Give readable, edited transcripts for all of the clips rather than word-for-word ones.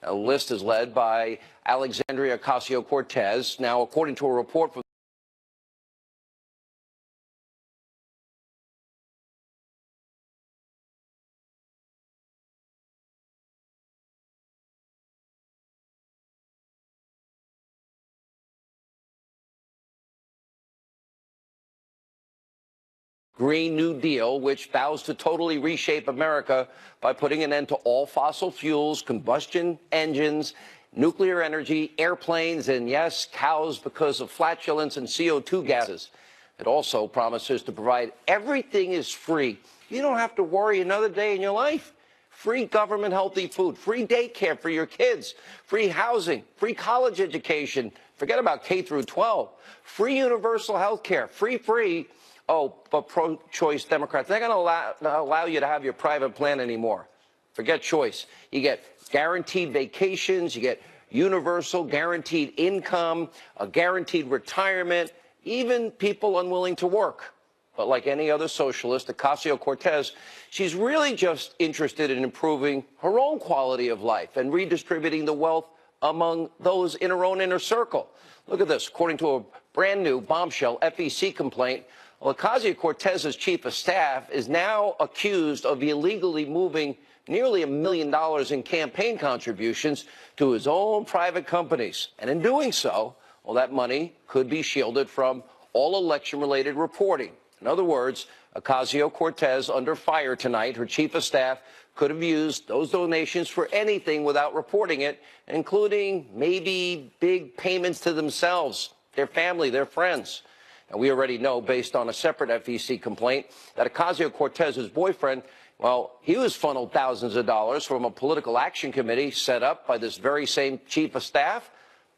A list is led by Alexandria Ocasio-Cortez. Now, according to a report from Green New Deal, which vows to totally reshape America by putting an end to all fossil fuels, combustion engines, nuclear energy, airplanes, and yes, cows because of flatulence and CO2 gases. It also promises to provide everything is free. You don't have to worry another day in your life. Free government healthy food, free daycare for your kids, free housing, free college education. Forget about K through 12. Free universal health care, free. Oh, but pro-choice Democrats, they're going to allow you to have your private plan anymore. Forget choice. You get guaranteed vacations, you get universal guaranteed income, a guaranteed retirement, even people unwilling to work. But like any other socialist, Ocasio-Cortez, she's really just interested in improving her own quality of life and redistributing the wealth among those in her own inner circle. Look at this. According to a brand new bombshell FEC complaint, Ocasio-Cortez's chief of staff is now accused of illegally moving nearly $1 million in campaign contributions to his own private companies. And in doing so, well, that money could be shielded from all election-related reporting. In other words, Ocasio-Cortez under fire tonight. Her chief of staff could have used those donations for anything without reporting it, including maybe big payments to themselves, their family, their friends. And we already know, based on a separate FEC complaint, that Ocasio-Cortez's boyfriend, well, he was funneled thousands of dollars from a political action committee set up by this very same chief of staff.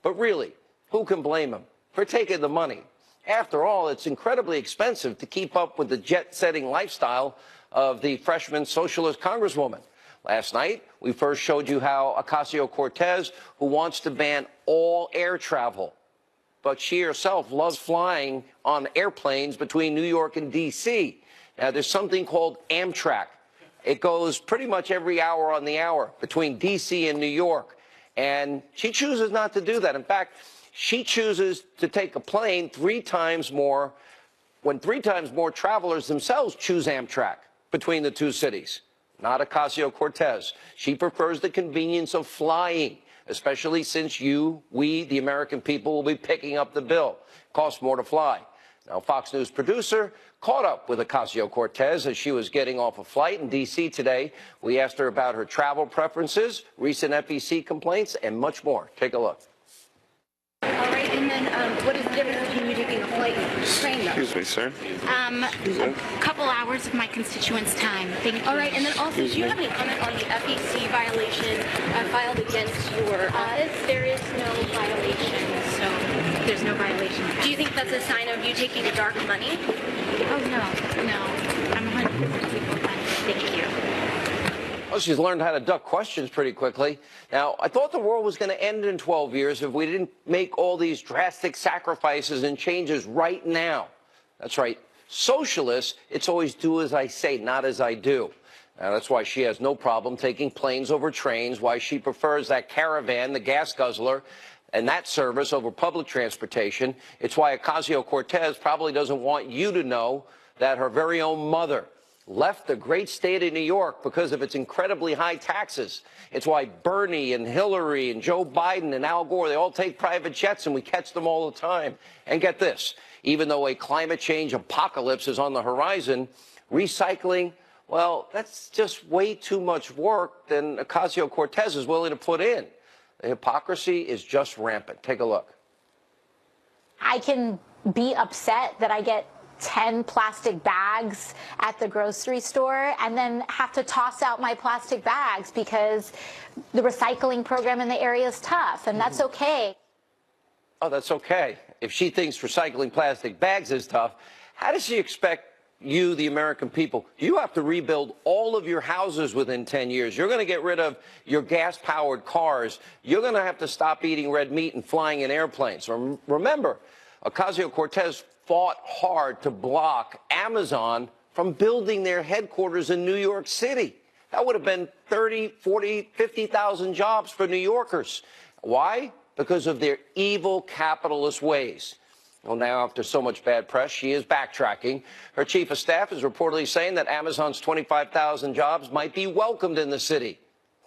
But really, who can blame him for taking the money? After all, it's incredibly expensive to keep up with the jet-setting lifestyle of the freshman socialist congresswoman. Last night, we first showed you how Ocasio-Cortez, who wants to ban all air travel, but she herself loves flying on airplanes between New York and D.C. Now, there's something called Amtrak. It goes pretty much every hour on the hour between D.C. and New York. And she chooses not to do that. In fact, she chooses to take a plane 3 times more when 3 times more travelers themselves choose Amtrak between the two cities. Not Ocasio-Cortez. She prefers the convenience of flying, especially since we, the American people, will be picking up the bill. It costs more to fly. Now, Fox News producer caught up with Ocasio-Cortez as she was getting off a flight in D.C. today. We asked her about her travel preferences, recent FEC complaints, and much more. Take a look. All right, and then what is the difference between you taking a flight and a train, though? Excuse me, sir. A couple hours of my constituents' time. Thank you. All right, and then also, do you have any comment on the FEC violation filed against your office? There is no violation, so there's no violation. Do you think that's a sign of you taking dark money? Oh, no. I'm 100% legal. Thank you. Well, she's learned how to duck questions pretty quickly. Now, I thought the world was going to end in 12 years if we didn't make all these drastic sacrifices and changes right now. That's right. Socialists, it's always do as I say, not as I do. Now, that's why she has no problem taking planes over trains, why she prefers that Caravan, the gas guzzler, and that service over public transportation. It's why Ocasio-Cortez probably doesn't want you to know that her very own mother left the great state of New York because of its incredibly high taxes. It's why Bernie and Hillary and Joe Biden and Al Gore, they all take private jets and we catch them all the time. And get this, even though a climate change apocalypse is on the horizon, recycling, well, that's just way too much work than Ocasio-Cortez is willing to put in. The hypocrisy is just rampant. Take a look. I can be upset that I get 10 plastic bags at the grocery store and then have to toss out my plastic bags because the recycling program in the area is tough, and that's okay. Oh, that's okay. If she thinks recycling plastic bags is tough, how does she expect you, the American people? You have to rebuild all of your houses within 10 years. You're going to get rid of your gas-powered cars. You're going to have to stop eating red meat and flying in airplanes. Remember, Ocasio-Cortez fought hard to block Amazon from building their headquarters in New York City. That would have been 30, 40, 50,000 jobs for New Yorkers. Why? Because of their evil capitalist ways. Well, now, after so much bad press, she is backtracking. Her chief of staff is reportedly saying that Amazon's 25,000 jobs might be welcomed in the city.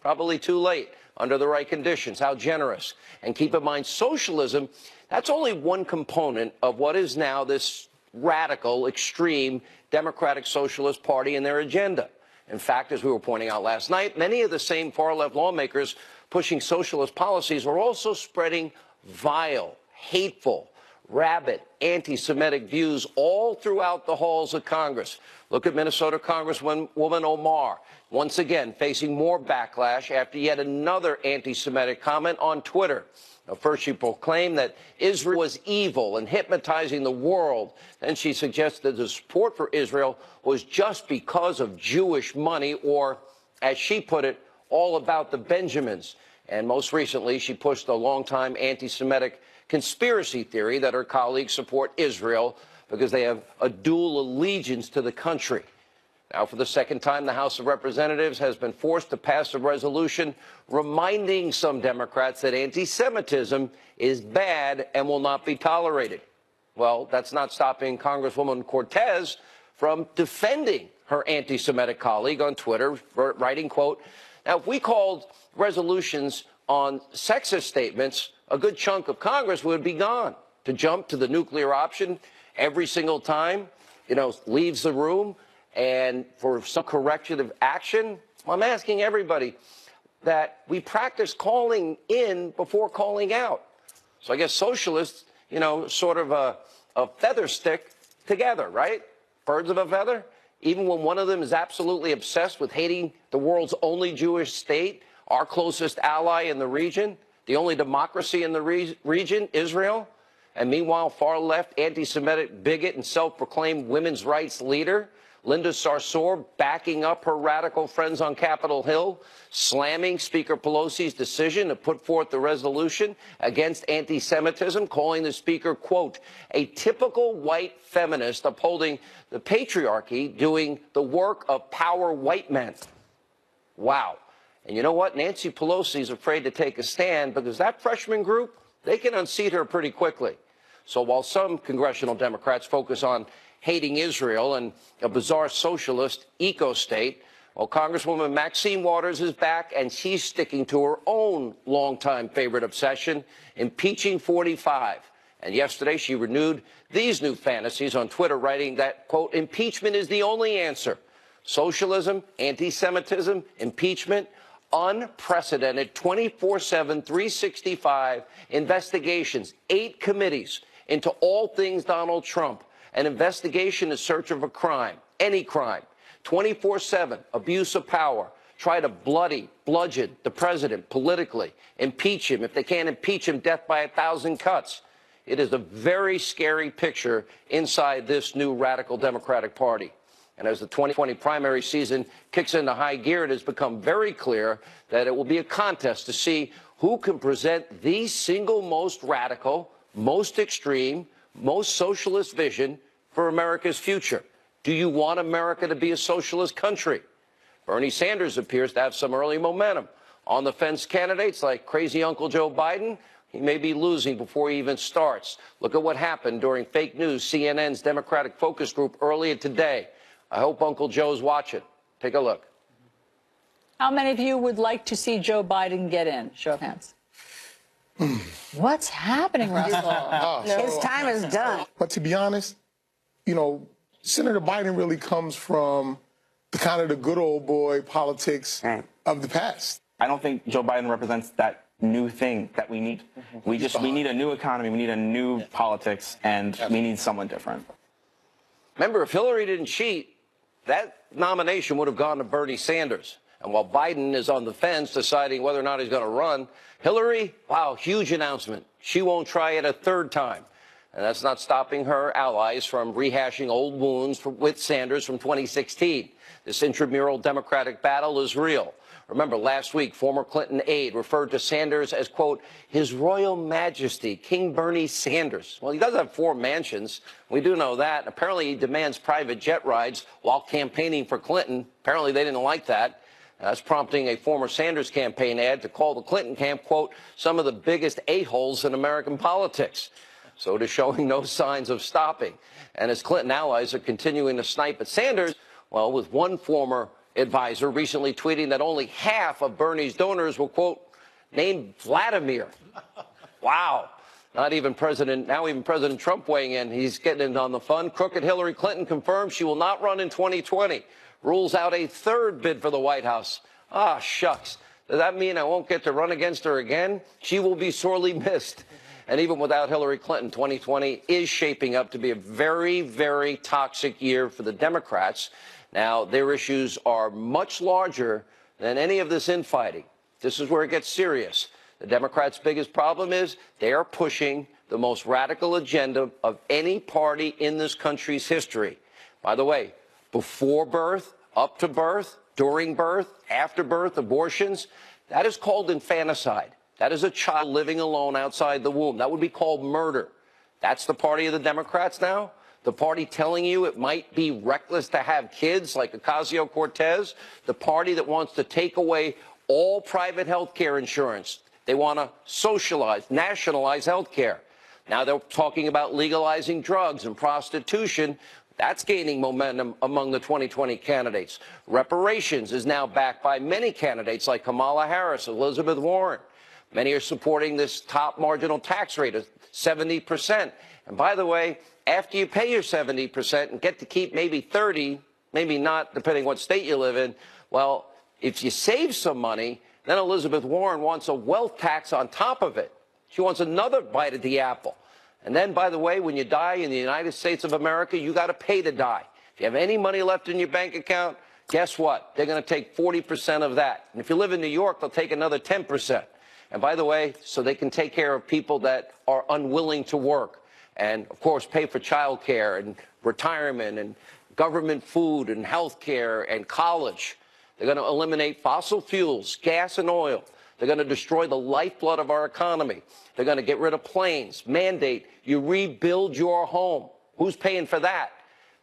Probably too late, under the right conditions. How generous. And keep in mind, socialism, that's only one component of what is now this radical, extreme Democratic Socialist Party and their agenda. In fact, as we were pointing out last night, many of the same far-left lawmakers pushing socialist policies are also spreading vile, hateful, rabid, anti-Semitic views all throughout the halls of Congress. Look at Minnesota Congresswoman Omar, once again facing more backlash after yet another anti-Semitic comment on Twitter. Now, first, she proclaimed that Israel was evil and hypnotizing the world. Then she suggested the support for Israel was just because of Jewish money, or, as she put it, all about the Benjamins. And most recently, she pushed a longtime anti-Semitic conspiracy theory that her colleagues support Israel because they have a dual allegiance to the country. Now, for the second time, the House of Representatives has been forced to pass a resolution reminding some Democrats that anti-Semitism is bad and will not be tolerated. Well, that's not stopping Congresswoman Cortez from defending her anti-Semitic colleague on Twitter, writing, quote, "Now, if we called resolutions on sexist statements, a good chunk of Congress would be gone. To jump to the nuclear option every single time, leaves the room, and for some corrective action, I'm asking everybody that we practice calling in before calling out." So I guess socialists, sort of a feather stick together, right? Birds of a feather. Even when one of them is absolutely obsessed with hating the world's only Jewish state, our closest ally in the region, the only democracy in the region, Israel, and meanwhile, far-left, anti-Semitic bigot and self-proclaimed women's rights leader Linda Sarsour backing up her radical friends on Capitol Hill, slamming Speaker Pelosi's decision to put forth the resolution against anti-Semitism, calling the Speaker, quote, "a typical white feminist upholding the patriarchy, doing the work of power white men." Wow. And you know what? Nancy Pelosi's afraid to take a stand because that freshman group, they can unseat her pretty quickly. So while some congressional Democrats focus on hating Israel and a bizarre socialist eco-state, well, Congresswoman Maxine Waters is back, and she's sticking to her own longtime favorite obsession, impeaching 45. And yesterday, she renewed these new fantasies on Twitter, writing that, quote, "impeachment is the only answer. Socialism, anti-Semitism, impeachment, unprecedented 24/7, 365 investigations, 8 committees into all things Donald Trump, an investigation in search of a crime, any crime, 24/7, abuse of power, try to bludgeon the president politically, impeach him. If they can't impeach him, death by 1,000 cuts." It is a very scary picture inside this new radical Democratic Party. And as the 2020 primary season kicks into high gear, it has become very clear that it will be a contest to see who can present the single most radical, most extreme, most socialist vision for America's future. Do you want America to be a socialist country? Bernie Sanders appears to have some early momentum. On the fence candidates like crazy Uncle Joe Biden, he may be losing before he even starts. Look at what happened during fake news, CNN's Democratic Focus Group earlier today. I hope Uncle Joe's watching. Take a look. How many of you would like to see Joe Biden get in? Show of hands. What's happening, Russell? His time is done. But to be honest, Senator Biden really comes from the kind of the good old boy politics of the past. I don't think Joe Biden represents that new thing that we need. We need a new economy. We need a new politics, and we need someone different. Remember, if Hillary didn't cheat, that nomination would have gone to Bernie Sanders. And while Biden is on the fence deciding whether or not he's going to run, Hillary, wow, huge announcement. She won't try it a third time. And that's not stopping her allies from rehashing old wounds with Sanders from 2016. This intramural Democratic battle is real. Remember, last week, former Clinton aide referred to Sanders as, quote, His Royal Majesty, King Bernie Sanders. Well, he does have 4 mansions. We do know that. Apparently, he demands private jet rides while campaigning for Clinton. Apparently, they didn't like that. That's prompting a former Sanders campaign ad to call the Clinton camp, quote, some of the biggest a-holes in American politics. So it is showing no signs of stopping. And as Clinton allies are continuing to snipe at Sanders, well, with one former advisor recently tweeting that only half of Bernie's donors will, quote, name Vladimir. Wow. Not even President Trump weighing in. He's getting in on the fun. Crooked Hillary Clinton confirms she will not run in 2020. Rules out a third bid for the White House. Ah, shucks. Does that mean I won't get to run against her again? She will be sorely missed. And even without Hillary Clinton, 2020 is shaping up to be a very, very toxic year for the Democrats. Now, their issues are much larger than any of this infighting. This is where it gets serious. The Democrats' biggest problem is they are pushing the most radical agenda of any party in this country's history. By the way, before birth, up to birth, during birth, after birth, abortions, that is called infanticide. That is a child living alone outside the womb. That would be called murder. That's the party of the Democrats now? The party telling you it might be reckless to have kids like Ocasio-Cortez? The party that wants to take away all private health care insurance. They want to socialize, nationalize health care. Now they're talking about legalizing drugs and prostitution. That's gaining momentum among the 2020 candidates. Reparations is now backed by many candidates like Kamala Harris, Elizabeth Warren. Many are supporting this top marginal tax rate of 70%. And by the way, after you pay your 70% and get to keep maybe 30, maybe not, depending what state you live in, well, if you save some money, then Elizabeth Warren wants a wealth tax on top of it. She wants another bite at the apple. And then, by the way, when you die in the United States of America, you got to pay to die. If you have any money left in your bank account, guess what? They're going to take 40% of that. And if you live in New York, they'll take another 10%. And by the way, so they can take care of people that are unwilling to work. And, of course, pay for child care and retirement and government food and health care and college. They're going to eliminate fossil fuels, gas and oil. They're going to destroy the lifeblood of our economy. They're going to get rid of planes, mandate you rebuild your home. Who's paying for that?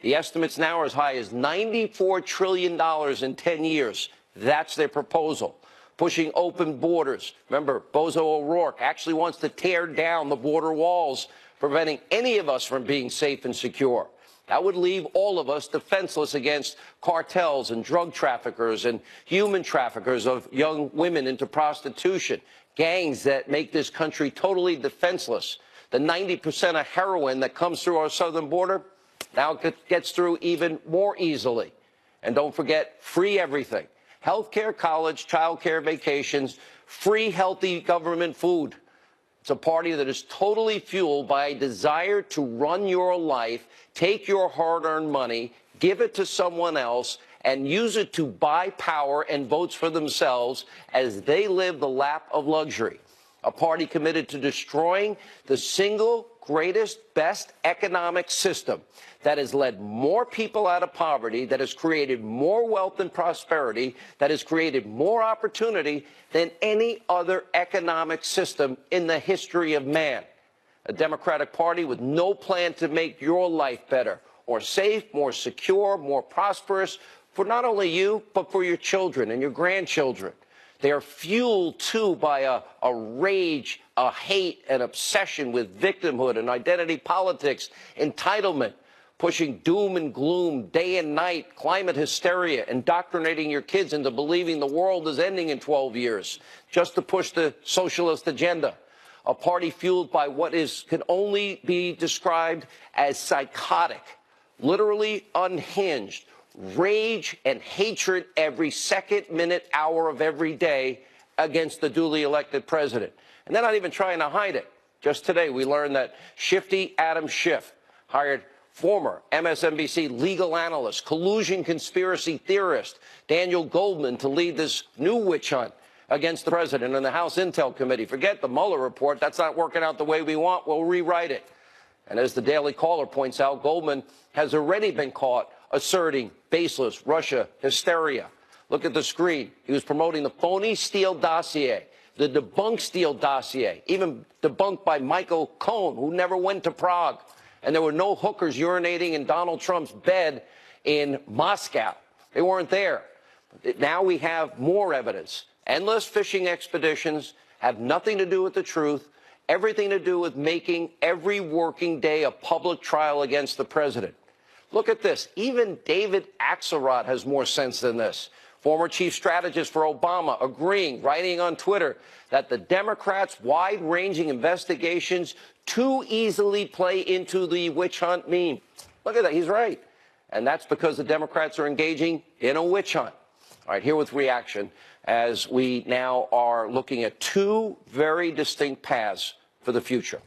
The estimates now are as high as $94 trillion in 10 years. That's their proposal. Pushing open borders. Remember, Bozo O'Rourke actually wants to tear down the border walls, preventing any of us from being safe and secure. That would leave all of us defenseless against cartels and drug traffickers and human traffickers of young women into prostitution, gangs that make this country totally defenseless. The 90% of heroin that comes through our southern border now gets through even more easily. And don't forget, free everything. Health care, college, child care, vacations, free healthy government food. It's a party that is totally fueled by a desire to run your life, take your hard-earned money, give it to someone else, and use it to buy power and votes for themselves as they live the lap of luxury. A party committed to destroying the single greatest, best economic system that has led more people out of poverty, that has created more wealth and prosperity, that has created more opportunity than any other economic system in the history of man. A Democratic Party with no plan to make your life better, or safe, more secure, more prosperous, for not only you, but for your children and your grandchildren. They are fueled, too, by a rage, a hate, an obsession with victimhood and identity politics, entitlement, pushing doom and gloom day and night, climate hysteria, indoctrinating your kids into believing the world is ending in 12 years, just to push the socialist agenda. A party fueled by what can only be described as psychotic, literally unhinged, rage and hatred every second, minute, hour of every day against the duly elected president. And they're not even trying to hide it. Just today, we learned that shifty Adam Schiff hired former MSNBC legal analyst, collusion conspiracy theorist Daniel Goldman to lead this new witch hunt against the president and the House Intel Committee. Forget the Mueller report. That's not working out the way we want. We'll rewrite it. And as the Daily Caller points out, Goldman has already been caught asserting baseless Russia hysteria. Look at the screen. He was promoting the phony Steele dossier, the debunked Steele dossier, even debunked by Michael Cohen, who never went to Prague. And there were no hookers urinating in Donald Trump's bed in Moscow. They weren't there. Now we have more evidence. Endless fishing expeditions have nothing to do with the truth, everything to do with making every working day a public trial against the president. Look at this. Even David Axelrod has more sense than this. Former chief strategist for Obama agreeing, writing on Twitter, that the Democrats' wide-ranging investigations too easily play into the witch hunt meme. Look at that. He's right. And that's because the Democrats are engaging in a witch hunt. All right, here with reaction, as we now are looking at two very distinct paths for the future.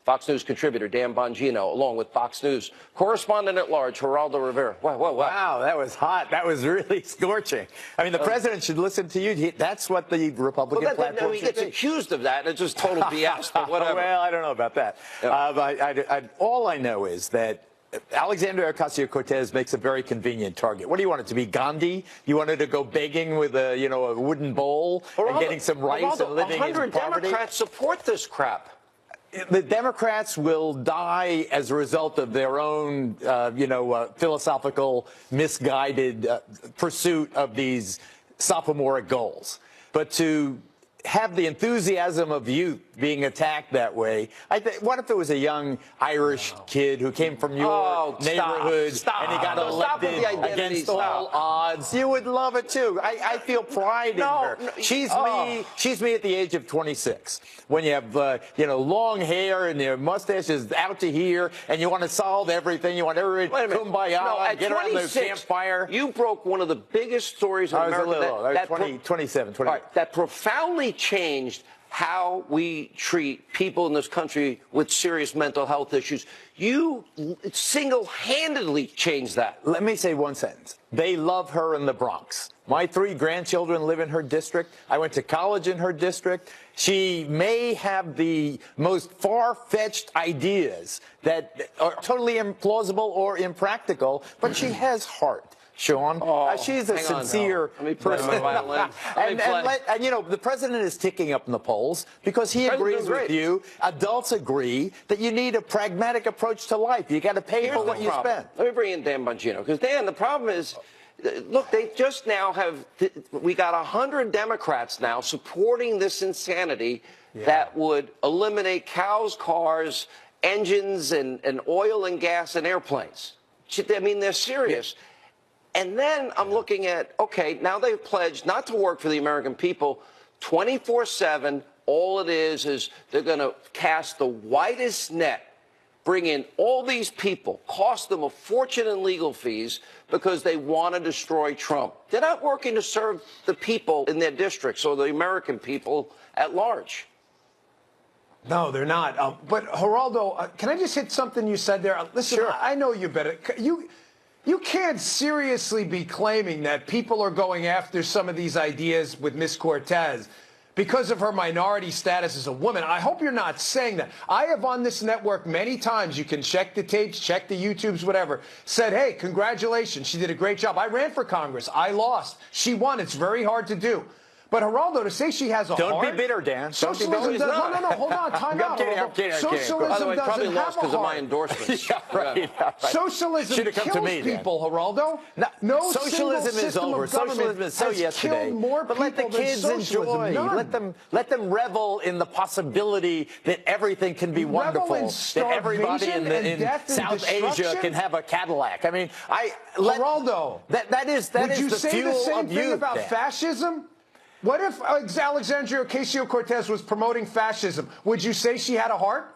Fox News contributor Dan Bongino, along with Fox News correspondent at large, Geraldo Rivera. Wow, that was hot. That was really scorching. I mean, the president should listen to you. That's what the Republican platform he should gets be. accused of that, and it's just total BS, but whatever. Well, I don't know about that. All I know is that Alexandria Ocasio-Cortez makes a very convenient target. What do you want it to be, Gandhi? You want her to go begging with a wooden bowl and getting some rice and living in poverty? 100 Democrats support this crap. The Democrats will die as a result of their own, philosophical, misguided pursuit of these sophomoric goals. But to have the enthusiasm of youth being attacked that way, what if it was a young Irish kid who came from your neighborhood and he got elected against all odds? You would love it too. I feel pride in her. She's me at the age of 26. When you have long hair and your mustache is out to here, and you want to solve everything. You want everybody kumbaya, get around the campfire. You broke one of the biggest stories in America. I was 27, 28. Right, that profoundly changed how we treat people in this country with serious mental health issues. You single-handedly changed that. Let me say one sentence. They love her in the Bronx. My 3 grandchildren live in her district. I went to college in her district. She may have the most far-fetched ideas that are totally implausible or impractical, but she has heart. Sean, she's a sincere person. And the president is ticking up in the polls because he agrees with you. Adults agree that you need a pragmatic approach to life. You got to pay for what you spend. Let me bring in Dan Bongino, because Dan, the problem is, look, they just now we got 100 Democrats now supporting this insanity that would eliminate cows, cars, engines, and oil and gas and airplanes. I mean, they're serious. And then I'm looking at, okay, now they've pledged not to work for the American people 24/7. All it is they're going to cast the widest net, bring in all these people, cost them a fortune in legal fees because they want to destroy Trump. They're not working to serve the people in their districts or the American people at large. No, they're not. But, Geraldo, can I just hit something you said there? Listen, sure. I know you better. You can't seriously be claiming that people are going after some of these ideas with Miss Cortez because of her minority status as a woman. I hope you're not saying that. I have on this network many times, you can check the tapes, check the YouTubes, whatever, said, hey, congratulations, she did a great job. I ran for Congress. I lost. She won. It's very hard to do. But, Geraldo, to say she has a heart... Don't be bitter, Dan. Socialism does... No, hold on. Time out. I'm kidding. Socialism By the way, probably doesn't lost have a because of my heart. endorsements. Right. Socialism kills people, Geraldo. No socialism is over. Socialism is so yesterday. But let the kids enjoy. Let them revel in the possibility that everything can be wonderful. That everybody in South Asia can have a Cadillac. I mean, Geraldo, that is the fuel of youth. Would you say the same thing about fascism? What if Alexandria Ocasio-Cortez was promoting fascism? Would you say she had a heart?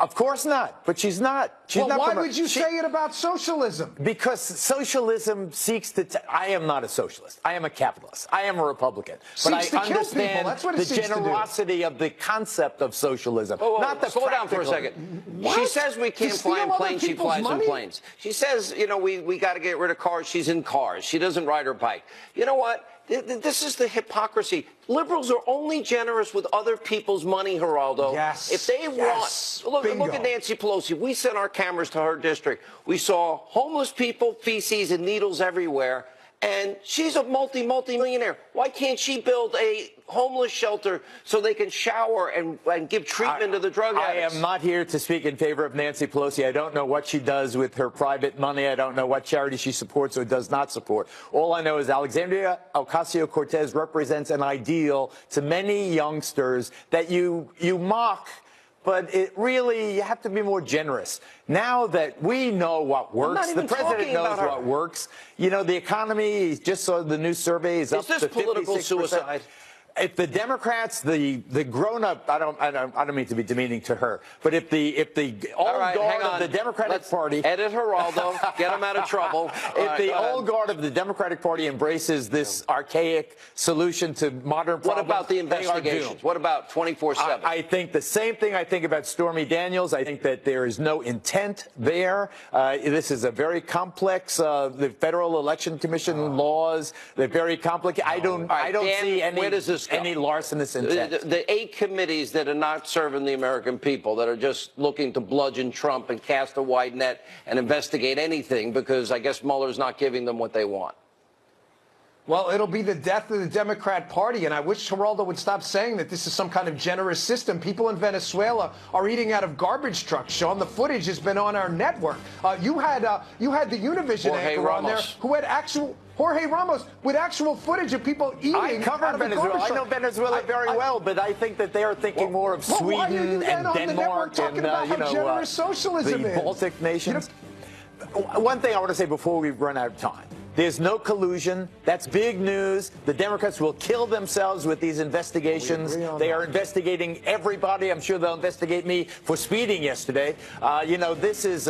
Of course not, but she's not. Why would you say it about socialism? Because socialism seeks to... I am not a socialist. I am a capitalist. I am a Republican. But I understand the generosity of the concept of socialism. Not the slow down for a second. What? She says we can't fly in planes. She flies in planes. She says, we got to get rid of cars. She's in cars. She doesn't ride her bike. You know what? This is the hypocrisy. Liberals are only generous with other people's money, Geraldo. Yes. If they want... Look at Nancy Pelosi. We sent our cameras to her district. We saw homeless people, feces, and needles everywhere. And she's a multi-millionaire. Why can't she build a homeless shelter so they can shower and give treatment to the drug addicts? I am not here to speak in favor of Nancy Pelosi. I don't know what she does with her private money. I don't know what charity she supports or does not support. All I know is Alexandria Ocasio-Cortez represents an ideal to many youngsters that you mock. But it really, you have to be more generous. Now that we know what works, the president knows what works. You know, the economy, just saw the new survey, is up to 56%. Is this political suicide? If the Democrats, the grown-up, I don't mean to be demeaning to her, but if the old guard of the Democratic Party, edit Geraldo, get him out of trouble. If the old guard of the Democratic Party embraces this archaic solution to modern problems, what about the investigations? What about 24/7? I think the same thing I think about Stormy Daniels. I think that there is no intent there. This is a very complex. The Federal Election Commission laws, they're very complicated. I don't see any. Where does this any larcenous intent. The 8 committees that are not serving the American people, that are just looking to bludgeon Trump and cast a wide net and investigate anything because I guess Mueller's not giving them what they want. Well, it'll be the death of the Democrat Party, and I wish Geraldo would stop saying that this is some kind of generous system. People in Venezuela are eating out of garbage trucks. Sean, the footage has been on our network. You had the Univision anchor on there who had actual Jorge Ramos with actual footage of people eating. I covered Venezuela. I know Venezuela very well, but I think that they are thinking more of Sweden and Denmark and generous socialism the Baltic nations. One thing I want to say before we run out of time. There's no collusion. That's big news. The Democrats will kill themselves with these investigations. They are investigating everybody. I'm sure they'll investigate me for speeding yesterday. This is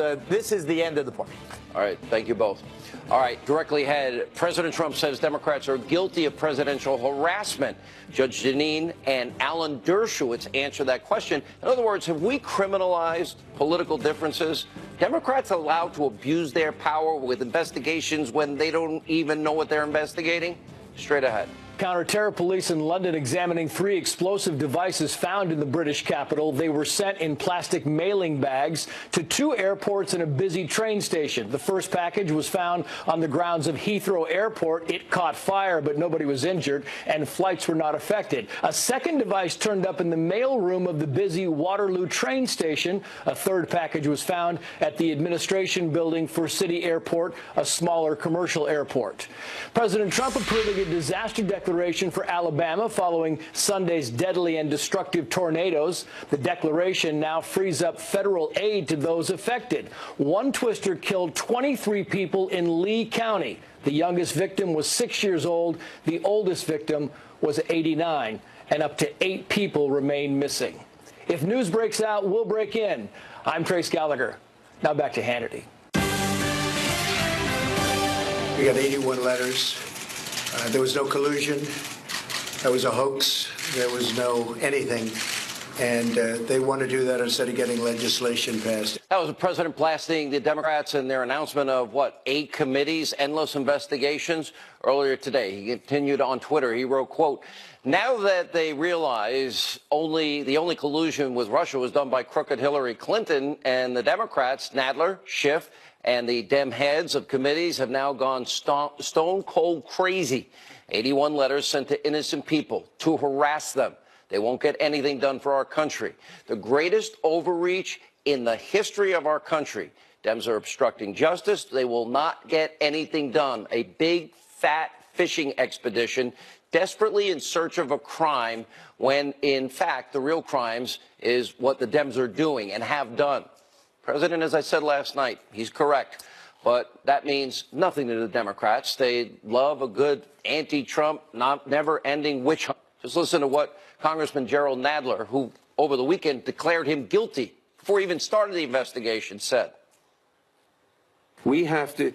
the end of the party. All right. Thank you both. All right. Directly ahead, President Trump says Democrats are guilty of presidential harassment. Judge Jeanine and Alan Dershowitz answer that question. In other words, have we criminalized political differences? Democrats allowed to abuse their power with investigations when they don't even know what they're investigating? Straight ahead. Counter-terror police in London examining 3 explosive devices found in the British capital. They were sent in plastic mailing bags to 2 airports and a busy train station. The first package was found on the grounds of Heathrow Airport. It caught fire, but nobody was injured, and flights were not affected. A second device turned up in the mail room of the busy Waterloo train station. A third package was found at the administration building for City Airport, a smaller commercial airport. President Trump approving a disaster declaration for Alabama following Sunday's deadly and destructive tornadoes. The declaration now frees up federal aid to those affected. One twister killed 23 people in Lee County. The youngest victim was 6 years old. The oldest victim was 89, and up to 8 people remain missing. If news breaks out, we'll break in. I'm Trace Gallagher. Now back to Hannity. We got 81 letters. There was no collusion. There was a hoax. There was no anything. And they want to do that instead of getting legislation passed. That was the president blasting the Democrats and their announcement of, 8 committees, endless investigations earlier today. He continued on Twitter. He wrote, quote, now that they realize the only collusion with Russia was done by crooked Hillary Clinton and the Democrats, Nadler, Schiff, and the Dem heads of committees have now gone stone cold crazy. 81 letters sent to innocent people to harass them. They won't get anything done for our country. The greatest overreach in the history of our country. Dems are obstructing justice. They will not get anything done. A big, fat fishing expedition desperately in search of a crime when, in fact, the real crimes is what the Dems are doing and have done. President, as I said last night, he's correct. But that means nothing to the Democrats. They love a good anti-Trump, never-ending witch hunt. Just listen to what Congressman Gerald Nadler, who over the weekend declared him guilty before he even started the investigation, said. We have to,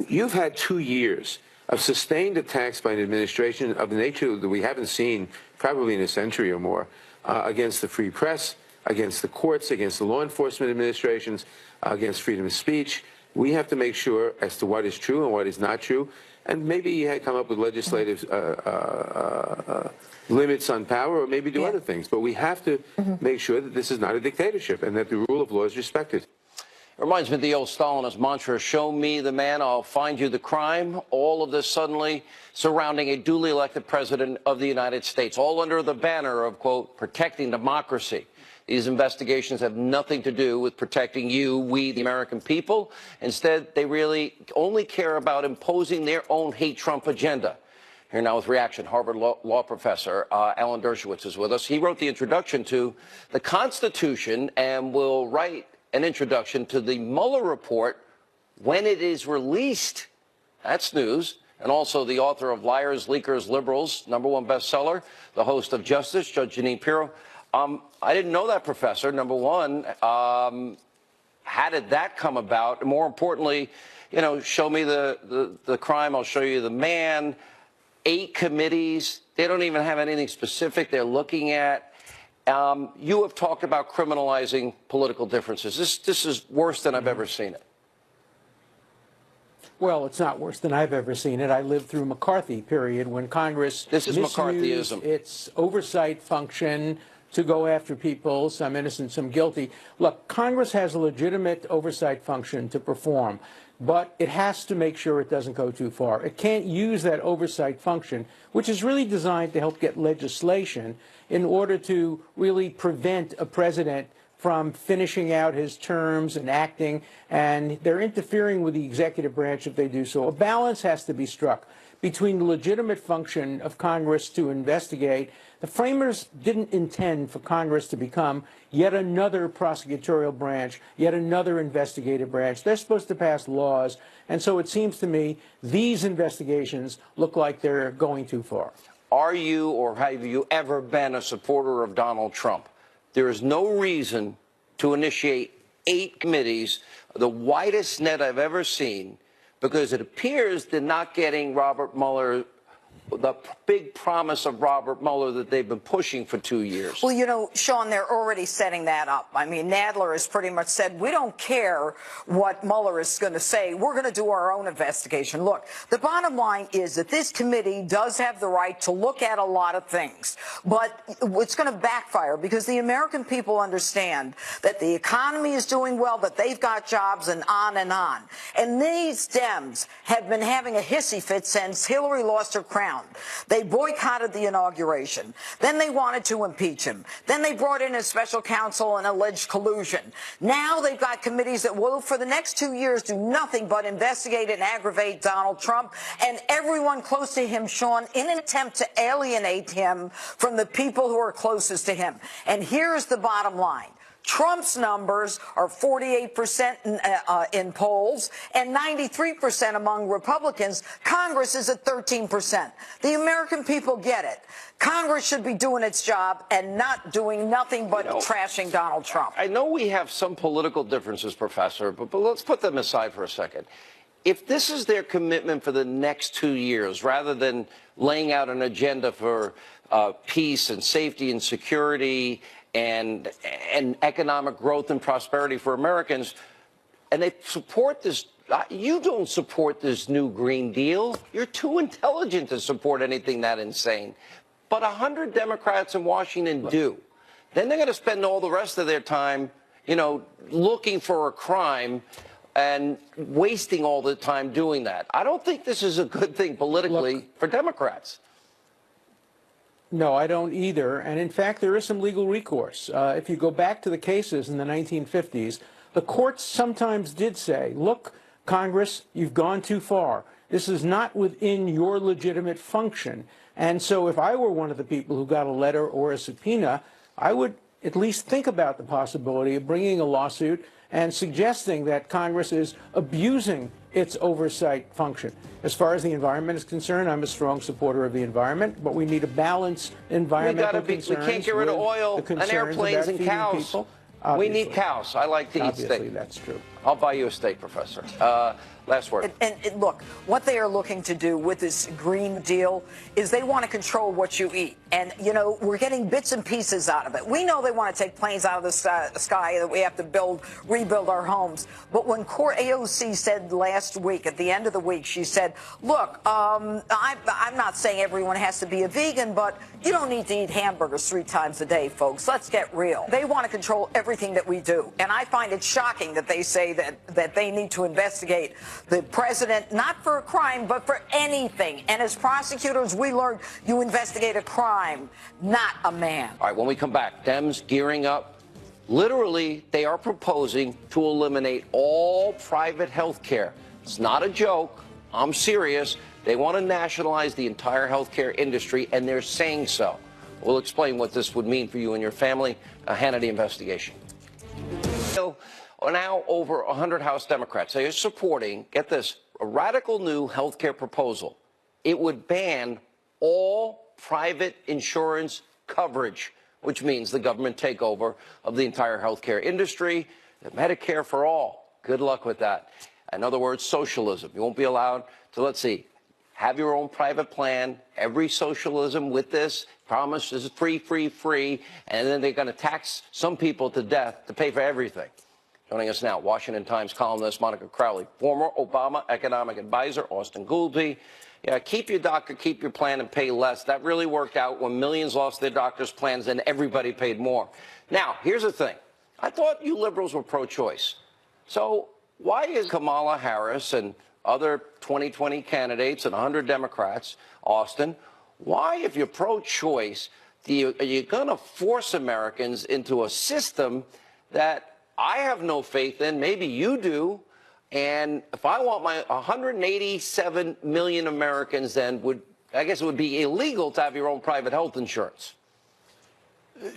you've had 2 years of sustained attacks by an administration of the nature that we haven't seen probably in a century or more against the free press, against the courts, against the law enforcement administrations, against freedom of speech. We have to make sure as to what is true and what is not true. And maybe you had come up with legislative limits on power or maybe do other things. But we have to make sure that this is not a dictatorship and that the rule of law is respected. Reminds me of the old Stalinist mantra, show me the man, I'll find you the crime. All of this suddenly surrounding a duly elected president of the United States, all under the banner of, quote, protecting democracy. These investigations have nothing to do with protecting you, we, the American people. Instead, they really only care about imposing their own hate Trump agenda. Here now with reaction, Harvard law professor Alan Dershowitz is with us. He wrote the introduction to the Constitution and will write an introduction to the Mueller report when it is released. That's news. And also the author of Liars, Leakers, Liberals, #1 bestseller, the host of Justice, Judge Jeanine Pirro. I didn't know that, Professor. Number one, how did that come about? And more importantly, you know, show me the crime, I'll show you the man. 8 committees, they don't even have anything specific they're looking at. You have talked about criminalizing political differences. This is worse than I've ever seen it. Well, it's not worse than I've ever seen it. I lived through McCarthy period when Congress misused McCarthyism. Its oversight function to go after people, some innocent, some guilty. Look, Congress has a legitimate oversight function to perform, but it has to make sure it doesn't go too far. It can't use that oversight function, which is really designed to help get legislation in order to really prevent a president from finishing out his terms and acting, and they're interfering with the executive branch if they do so. A balance has to be struck between the legitimate function of Congress to investigate. The framers didn't intend for Congress to become yet another prosecutorial branch, yet another investigative branch. They're supposed to pass laws, and so it seems to me these investigations look like they're going too far. Are you or have you ever been a supporter of Donald Trump? There is no reason to initiate 8 committees, the widest net I've ever seen, because it appears they're not getting Robert Mueller, the big promise of Robert Mueller that they've been pushing for 2 years. Well, you know, Sean, they're already setting that up. I mean, Nadler has pretty much said, we don't care what Mueller is going to say. We're going to do our own investigation. Look, the bottom line is that this committee does have the right to look at a lot of things, but it's going to backfire because the American people understand that the economy is doing well, that they've got jobs, and on and on. And these Dems have been having a hissy fit since Hillary lost her crown. They boycotted the inauguration. Then they wanted to impeach him. Then they brought in a special counsel and alleged collusion. Now they've got committees that will, for the next 2 years, do nothing but investigate and aggravate Donald Trump and everyone close to him, Sean, in an attempt to alienate him from the people who are closest to him. And here's the bottom line. Trump's numbers are 48% in polls and 93% among Republicans. Congress is at 13%. The American people get it. Congress should be doing its job and not doing nothing but trashing Donald Trump. I know we have some political differences, Professor, but let's put them aside for a second. If this is their commitment for the next 2 years, rather than laying out an agenda for peace and safety and security and economic growth and prosperity for Americans, and they support this. You don't support this new Green Deal. You're too intelligent to support anything that insane. But 100 Democrats in Washington do. Then they're going to spend all the rest of their time, you know, looking for a crime and wasting all the time doing that. I don't think this is a good thing politically for Democrats. No, I don't either. And in fact, there is some legal recourse. If you go back to the cases in the 1950s, the courts sometimes did say, look, Congress, you've gone too far. This is not within your legitimate function. And so if I were one of the people who got a letter or a subpoena, I would at least think about the possibility of bringing a lawsuit and suggesting that Congress is abusing its oversight function. As far as the environment is concerned, I'm a strong supporter of the environment, but we need a balanced environmental concerns. We can't get rid of oil and airplanes and cows. We need cows. I like to eat steak. Obviously, that's true. I'll buy you a steak, Professor. Last word. And look, what they are looking to do with this Green Deal is they want to control what you eat. And, you know, we're getting bits and pieces out of it. We know they want to take planes out of the sky, that we have to rebuild our homes. But when AOC said last week, at the end of the week, she said, look, I'm not saying everyone has to be a vegan, but you don't need to eat hamburgers 3 times a day, folks. Let's get real. They want to control everything that we do. And I find it shocking that they say say that they need to investigate the president, not for a crime, but for anything. And as prosecutors, we learned you investigate a crime, not a man. All right, when we come back, Dems gearing up. Literally, they are proposing to eliminate all private health care. It's not a joke. I'm serious. They want to nationalize the entire healthcare industry, and they're saying so. We'll explain what this would mean for you and your family. A Hannity investigation. Now, over 100 House Democrats are supporting, get this, a radical new healthcare proposal. It would ban all private insurance coverage, which means the government takeover of the entire healthcare industry, the Medicare for all. Good luck with that. In other words, socialism. You won't be allowed to, let's see, have your own private plan. Every socialism with this promise is free, free, free, and then they're going to tax some people to death to pay for everything. Joining us now, Washington Times columnist Monica Crowley, former Obama economic advisor Austin Goolsbee. Yeah, keep your doctor, keep your plan, and pay less. That really worked out when millions lost their doctor's plans and everybody paid more. Now, here's the thing. I thought you liberals were pro-choice. So why is Kamala Harris and other 2020 candidates and 100 Democrats, Austin, why, if you're pro-choice, are you going to force Americans into a system that I have no faith in? Maybe you do. And if I want my 187 million Americans, then I guess it would be illegal to have your own private health insurance.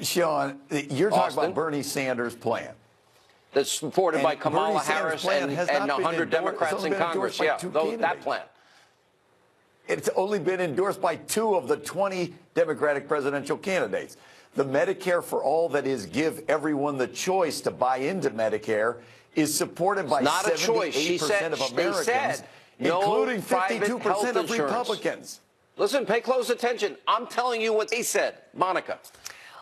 Sean, you're talking about Bernie Sanders' plan. That's supported by Kamala Harris and 100 Democrats in Congress. Yeah, that plan. It's only been endorsed by 2 of the 20 Democratic presidential candidates. The Medicare for All, that is, give everyone the choice to buy into Medicare, is supported by 78% of Americans, including 52% of Republicans. Listen, pay close attention. I'm telling you what they said. Monica.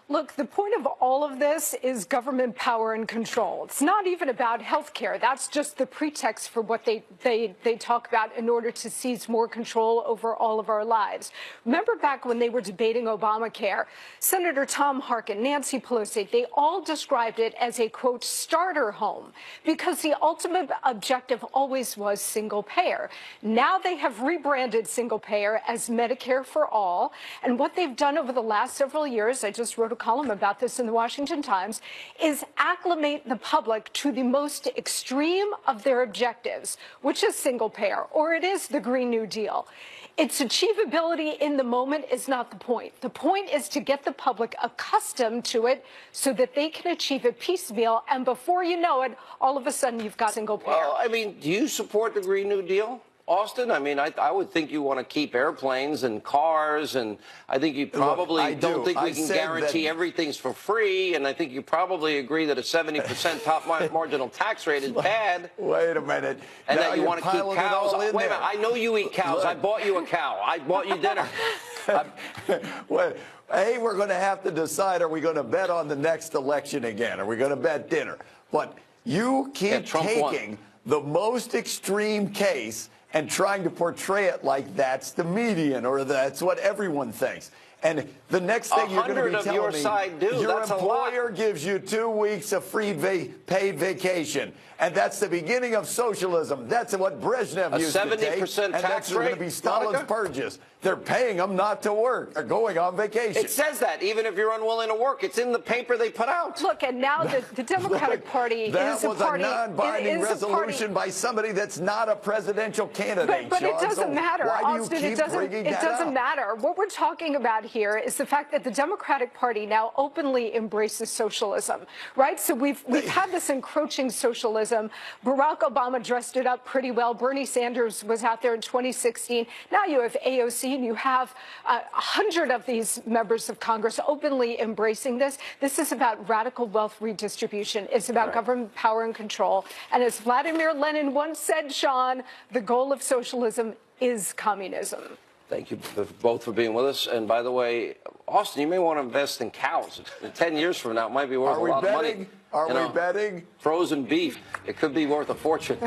Look, the point of all of this is government power and control. It's not even about health care. That's just the pretext for what they talk about in order to seize more control over all of our lives. Remember back when they were debating Obamacare, Senator Tom Harkin, Nancy Pelosi, they all described it as a, quote, starter home, because the ultimate objective always was single payer. Now they have rebranded single payer as Medicare for All. And what they've done over the last several years, I just wrote a column about this in the Washington Times, is acclimate the public to the most extreme of their objectives, which is single payer, or it is the Green New Deal. Its achievability in the moment is not the point. The point is to get the public accustomed to it so that they can achieve it piecemeal, and before you know it, all of a sudden you've got single payer. Well, I mean, do you support the Green New Deal, Austin? I mean, I would think you want to keep airplanes and cars, and I think you probably don't think we can guarantee everything's for free, and I think you probably agree that a 70% top marginal tax rate is bad. Wait a minute. And now that you want to keep cows. Wait a minute. I know you eat cows. Look. I bought you a cow. I bought you dinner. Well, hey, we're going to have to decide, are we going to bet on the next election again? Are we going to bet dinner? But you keep taking the most extreme case and trying to portray it like that's the median or that's what everyone thinks. And the next thing you're going to be telling me, your employer gives you 2 weeks of free paid vacation. And that's the beginning of socialism. That's what Brezhnev used to take. And that's going to be Stalin's purges. They're paying them not to work. They're going on vacation. It says that, even if you're unwilling to work. It's in the paper they put out. Look, and now the Democratic Party is a party. That was a non-binding resolution by somebody that's not a presidential candidate, But Sean. it doesn't matter, Why Austin. do you keep bringing that up? It doesn't matter. What we're talking about here is the fact that the Democratic Party now openly embraces socialism, right? So we've had this encroaching socialism. Barack Obama dressed it up pretty well. Bernie Sanders was out there in 2016. Now you have AOC, and you have 100 of these members of Congress openly embracing this. This is about radical wealth redistribution. It's about government power and control. And as Vladimir Lenin once said, Sean, the goal of socialism is communism. Thank you both for being with us. And by the way, Austin, you may want to invest in cows. 10 years from now, it might be worth a lot of money. Are we betting? Frozen beef. It could be worth a fortune.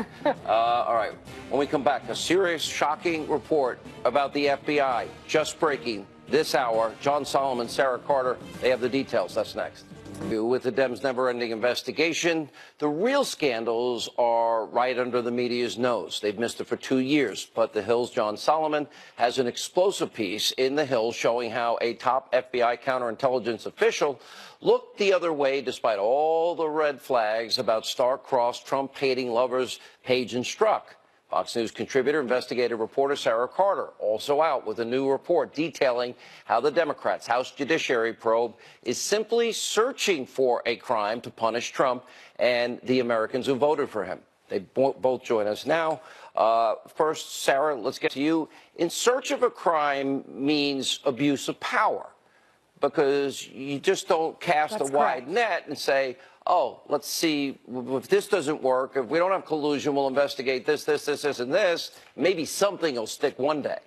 All right. When we come back, a serious, shocking report about the FBI just breaking this hour. John Solomon, Sarah Carter, they have the details. That's next. With the Dems' never-ending investigation, the real scandals are right under the media's nose. They've missed it for 2 years, but the Hill's John Solomon has an explosive piece in the Hill showing how a top FBI counterintelligence official looked the other way despite all the red flags about star-crossed Trump-hating lovers Page and Strzok. Fox News contributor, investigative reporter Sarah Carter also out with a new report detailing how the Democrats' House Judiciary probe is simply searching for a crime to punish Trump and the Americans who voted for him. They both join us now. First, Sarah, let's get to you. In search of a crime means abuse of power, because you just don't cast a wide net and say, oh, let's see, if this doesn't work, if we don't have collusion, we'll investigate this, and this. Maybe something will stick one day.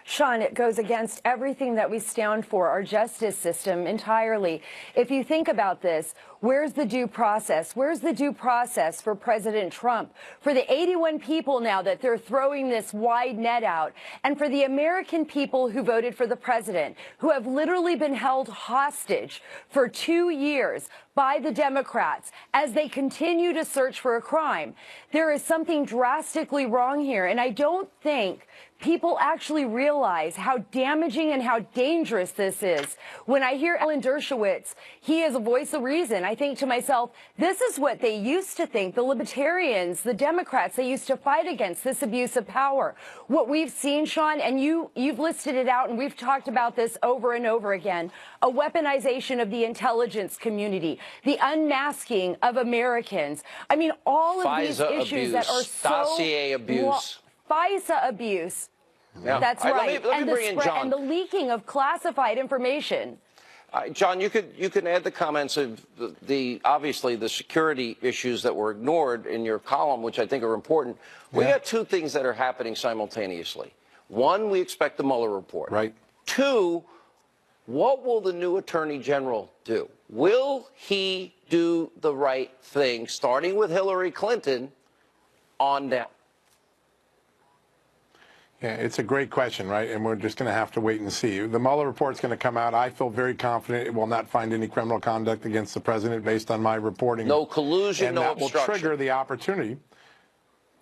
Sean, it goes against everything that we stand for, our justice system entirely. If you think about this, where's the due process? Where's the due process for President Trump? For the 81 people now that they're throwing this wide net out, and for the American people who voted for the president, who have literally been held hostage for 2 years by the Democrats as they continue to search for a crime. There is something drastically wrong here, and I don't think people actually realize how damaging and how dangerous this is. When I hear Alan Dershowitz, he is a voice of reason. I think to myself, this is what they used to think. The libertarians, the Democrats, they used to fight against this abuse of power. What we've seen, Sean, and you've listed it out, and we've talked about this over and over again, a weaponization of the intelligence community, the unmasking of Americans. I mean, all of these issues that are so... Dossier abuse. FISA abuse. Yeah. That's right. right. Let me bring in John. And the leaking of classified information. John, you can add the comments of obviously the security issues that were ignored in your column, which I think are important. We got two things that are happening simultaneously. One, we expect the Mueller report. Right. Two, what will the new Attorney General do? Will he do the right thing, starting with Hillary Clinton on down? Yeah, it's a great question, right? And we're just going to have to wait and see. The Mueller report's going to come out. I feel very confident it will not find any criminal conduct against the president based on my reporting. No collusion, no obstruction. And that will trigger the opportunity.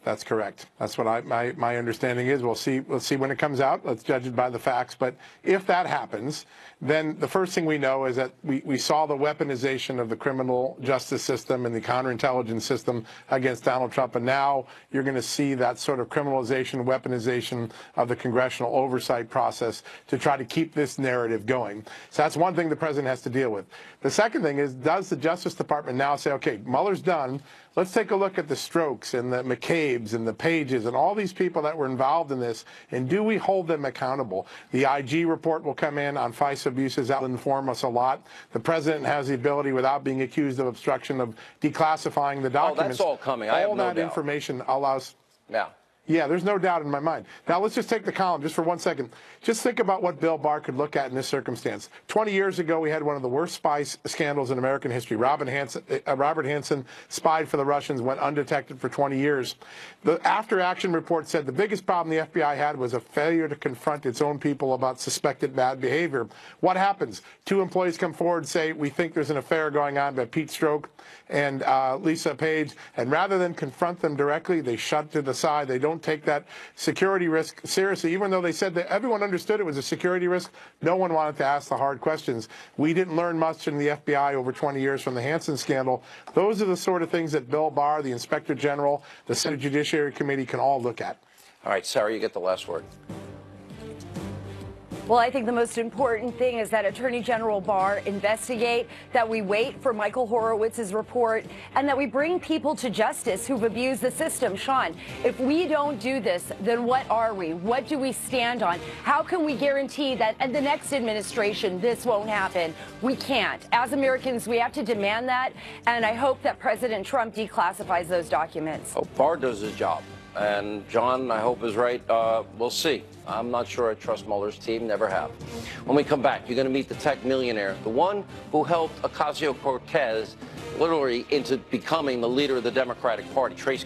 That's correct. That's what my understanding is. We'll see when it comes out. Let's judge it by the facts. But if that happens, then the first thing we know is that we saw the weaponization of the criminal justice system and the counterintelligence system against Donald Trump. And now you're going to see that sort of criminalization, weaponization of the congressional oversight process to try to keep this narrative going. So that's one thing the president has to deal with. The second thing is, does the Justice Department now say, okay, Mueller's done. Let's take a look at the Strokes and the McCabe's and the Pages and all these people that were involved in this, and do we hold them accountable? The IG report will come in on FISA abuses. That will inform us a lot. The president has the ability, without being accused of obstruction, of declassifying the documents. Oh, that's all coming. I have no doubt. All that information allows... Yeah. Yeah, there's no doubt in my mind. Now, let's just take the column just for 1 second. Just think about what Bill Barr could look at in this circumstance. 20 years ago, we had one of the worst spy scandals in American history. Robert Hansen spied for the Russians, went undetected for 20 years. The after-action report said the biggest problem the FBI had was a failure to confront its own people about suspected bad behavior. What happens? 2 employees come forward and say, we think there's an affair going on by Pete Strzok and Lisa Page, and rather than confront them directly, they shut to the side. They don't take that security risk seriously, even though they said that everyone understood it was a security risk. No one wanted to ask the hard questions. We didn't learn much in the FBI over 20 years from the Hansen scandal. Those are the sort of things that Bill Barr, the Inspector General, the Senate Judiciary Committee can all look at. All right, Sarah, you get the last word. Well, I think the most important thing is that Attorney General Barr investigate, that we wait for Michael Horowitz's report, and that we bring people to justice who've abused the system. Sean, if we don't do this, then what are we? What do we stand on? How can we guarantee that in the next administration this won't happen? We can't. As Americans, we have to demand that, and I hope that President Trump declassifies those documents. Oh, Barr does his job. And John, I hope, is right. We'll see. I'm not sure I trust Mueller's team. Never have. When we come back, you're going to meet the tech millionaire, the one who helped Ocasio-Cortez literally into becoming the leader of the Democratic Party. Trace